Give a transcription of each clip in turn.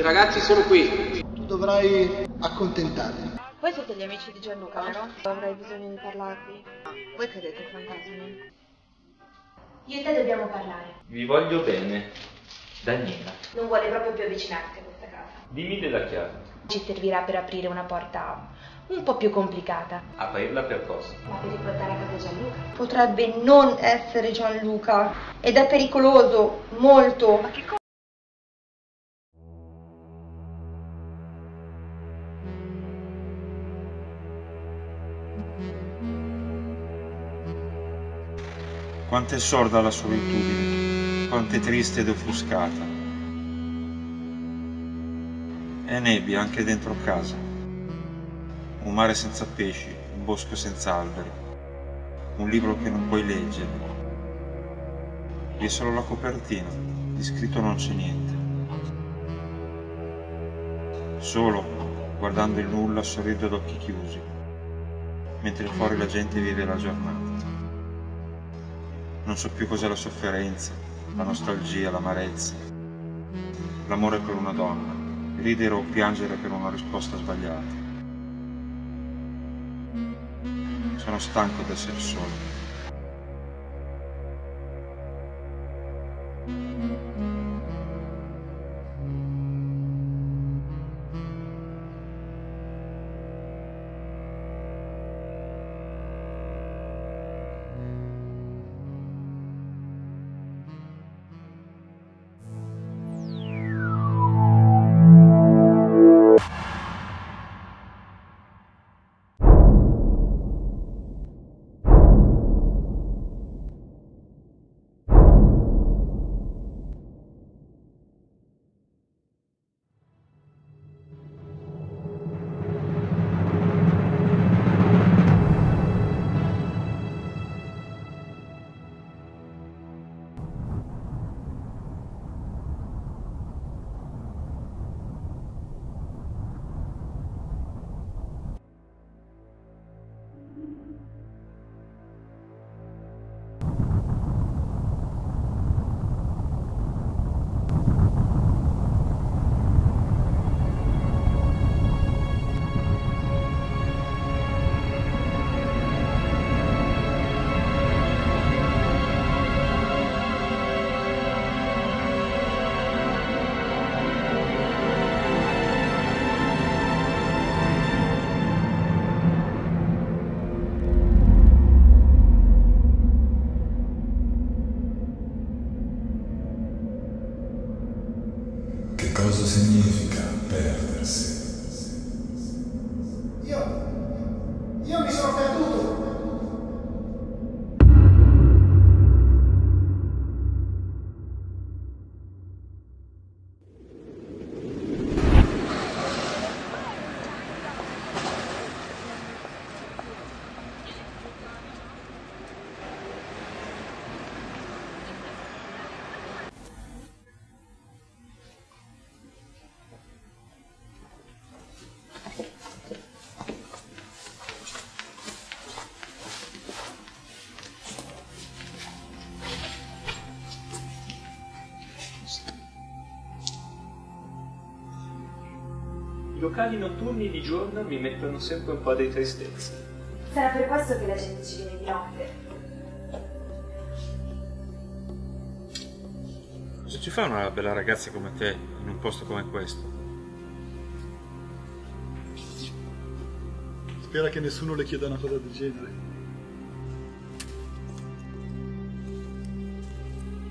ragazzi sono qui. Tu dovrai accontentarli. Voi siete gli amici di Gianluca, vero? Avrei bisogno di parlarvi. Voi credete ai fantasmi? Io e te dobbiamo parlare. Vi voglio bene. Daniela. Non vuole proprio più avvicinarti a questa casa. Dimmi della chiave. Ci servirà per aprire una porta un po' più complicata. Aprirla per cosa? Ma per riportare a casa Gianluca. Potrebbe non essere Gianluca. Ed è pericoloso, molto. Ma che cosa? Quanto è sorda la solitudine, quanto è triste ed offuscata. È nebbia anche dentro casa, un mare senza pesci, un bosco senza alberi, un libro che non puoi leggere. Vi è solo la copertina, di scritto non c'è niente. Solo, guardando il nulla, sorrido ad occhi chiusi, mentre fuori la gente vive la giornata. Non so più cos'è la sofferenza, la nostalgia, l'amarezza, l'amore per una donna, ridere o piangere per una risposta sbagliata. Sono stanco di essere solo. Cosa significa perdersi? Io mi sono perduto. I locali notturni di giorno mi mettono sempre un po' di tristezza. Sarà per questo che la gente ci viene di notte. Cosa ci fa una bella ragazza come te in un posto come questo? Spera che nessuno le chieda una cosa del genere.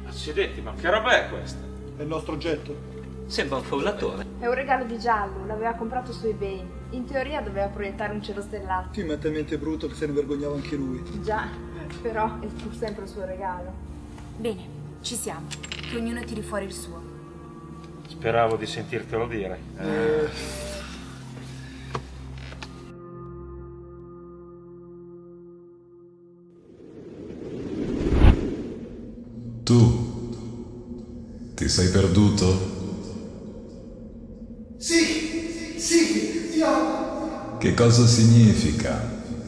Accidenti, ma che roba è questa? È il nostro oggetto. Sembra un frullatore. È un regalo di Giallo, l'aveva comprato su eBay. In teoria doveva proiettare un cielo stellato. Sì, ma è talmente brutto che se ne vergognava anche lui. Già, però è pur sempre il suo regalo. Bene, ci siamo. Che ognuno tiri fuori il suo. Speravo di sentirtelo dire. Tu ti sei perduto? Sì, io... Che cosa significa?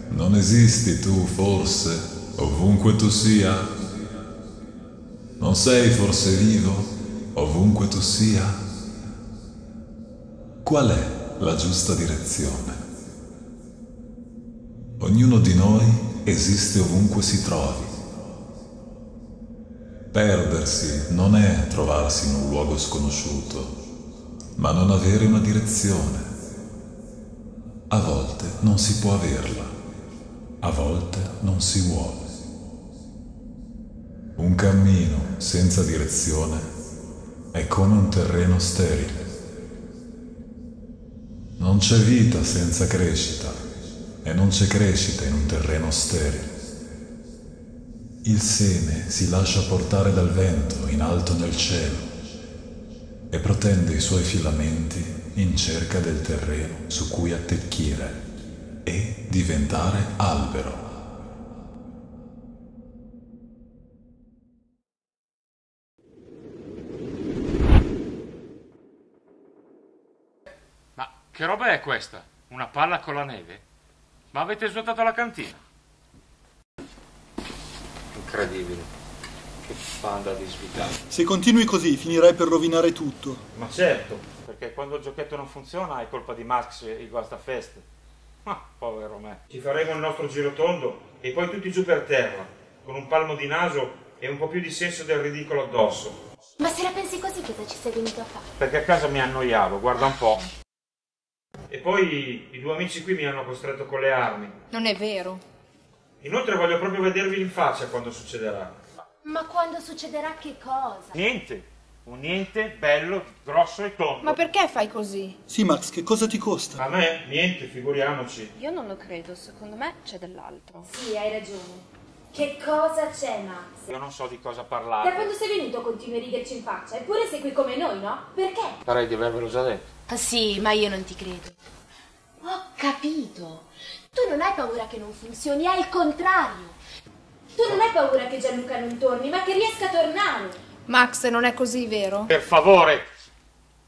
Non esisti tu, forse, ovunque tu sia? Non sei forse vivo, ovunque tu sia? Qual è la giusta direzione? Ognuno di noi esiste ovunque si trovi. Perdersi non è trovarsi in un luogo sconosciuto, ma non avere una direzione. A volte non si può averla, a volte non si vuole. Un cammino senza direzione è come un terreno sterile. Non c'è vita senza crescita e non c'è crescita in un terreno sterile. Il seme si lascia portare dal vento in alto nel cielo e protende i suoi filamenti in cerca del terreno su cui attecchire e diventare albero. Ma che roba è questa? Una palla con la neve? Ma avete svuotato la cantina? Incredibile. Che banda di svitati. Se continui così finirai per rovinare tutto. Ma certo, perché quando il giochetto non funziona è colpa di Max e il guastafeste. Ma povero me. Ci faremo il nostro girotondo e poi tutti giù per terra, con un palmo di naso e un po' più di senso del ridicolo addosso. Ma se la pensi così, cosa ci sei venuto a fare? Perché a casa mi annoiavo, guarda un po'. E poi i due amici qui mi hanno costretto con le armi. Non è vero. Inoltre voglio proprio vedervi in faccia quando succederà. Ma quando succederà che cosa? Niente. Un niente bello, grosso e tondo. Ma perché fai così? Sì, Max, che cosa ti costa? A me? Niente, figuriamoci. Io non lo credo, secondo me c'è dell'altro. Sì, hai ragione. Che cosa c'è, Max? Io non so di cosa Da parlare. quando sei venuto continui a riderci in faccia, eppure sei qui come noi, no? Perché? Sarei di avervelo già detto. Ah sì, ma io non ti credo. Ho capito. Tu non hai paura che non funzioni, hai il contrario. Tu non hai paura che Gianluca non torni, ma che riesca a tornare. Max, non è così, vero? Per favore.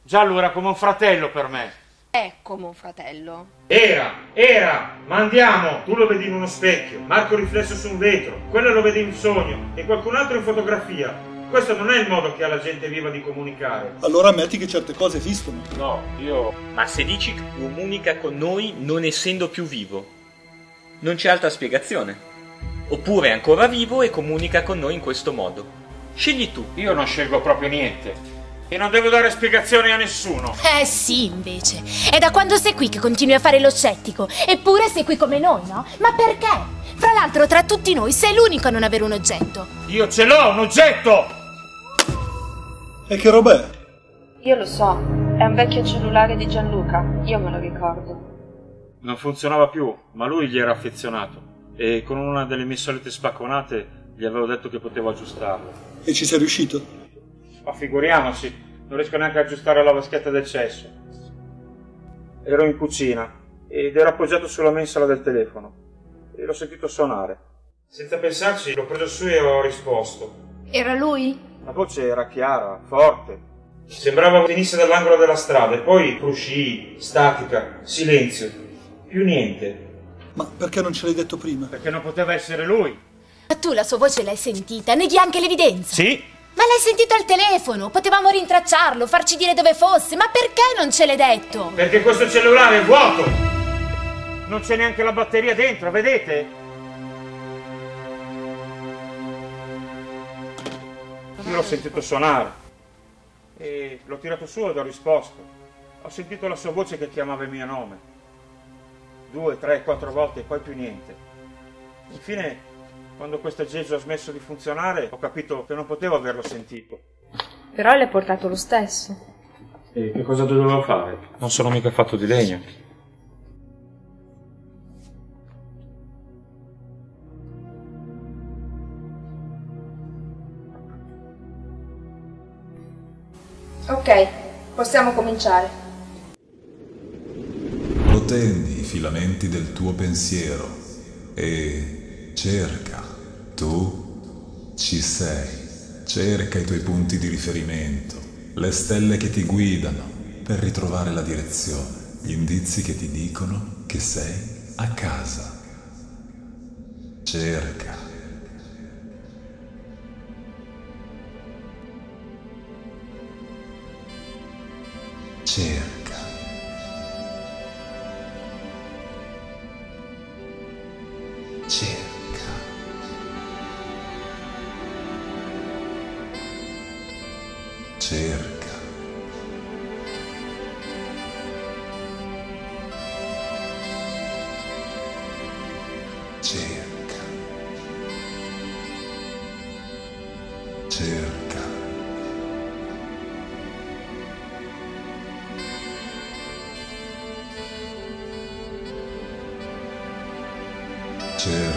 Giallo era come un fratello per me. È come un fratello. Era, ma andiamo. Tu lo vedi in uno specchio, Marco riflesso su un vetro, quello lo vede in sogno e qualcun altro in fotografia. Questo non è il modo che ha la gente viva di comunicare. Allora ammetti che certe cose esistono. No, io... Ma se dici che comunica con noi non essendo più vivo, non c'è altra spiegazione. Oppure è ancora vivo e comunica con noi in questo modo. Scegli tu. Io non scelgo proprio niente. E non devo dare spiegazioni a nessuno. Sì, invece. È da quando sei qui che continui a fare lo scettico. Eppure sei qui come noi, no? Ma perché? Fra l'altro, tra tutti noi, sei l'unico a non avere un oggetto. Io ce l'ho, un oggetto! E che roba è? Io lo so, è un vecchio cellulare di Gianluca, io me lo ricordo. Non funzionava più, ma lui gli era affezionato. E con una delle mie solite spacconate gli avevo detto che potevo aggiustarlo. E ci sei riuscito? Ma figuriamoci, non riesco neanche a aggiustare la vaschetta del cesso. Ero in cucina ed ero appoggiato sulla mensola del telefono e l'ho sentito suonare. Senza pensarci l'ho preso su e ho risposto. Era lui? La voce era chiara, forte. Sembrava venisse dall'angolo della strada e poi frusci, statica, silenzio. Più niente. Ma perché non ce l'hai detto prima? Perché non poteva essere lui. Ma tu la sua voce l'hai sentita, neghi anche l'evidenza. Sì. Ma l'hai sentito al telefono, potevamo rintracciarlo, farci dire dove fosse, ma perché non ce l'hai detto? Perché questo cellulare è vuoto! Non c'è neanche la batteria dentro, vedete? Io l'ho sentito suonare e l'ho tirato su ed ho risposto. Ho sentito la sua voce che chiamava il mio nome. 2, 3, 4 volte e poi più niente. Infine, quando questo aggeggio ha smesso di funzionare, ho capito che non potevo averlo sentito. Però l'hai portato lo stesso. E che cosa dovevo fare? Non sono mica fatto di legno. Ok, possiamo cominciare. Protendi i filamenti del tuo pensiero e cerca. Tu ci sei. Cerca i tuoi punti di riferimento, le stelle che ti guidano per ritrovare la direzione, gli indizi che ti dicono che sei a casa. Cerca. Cerca cerca. Cerca. Cerca. Cerca.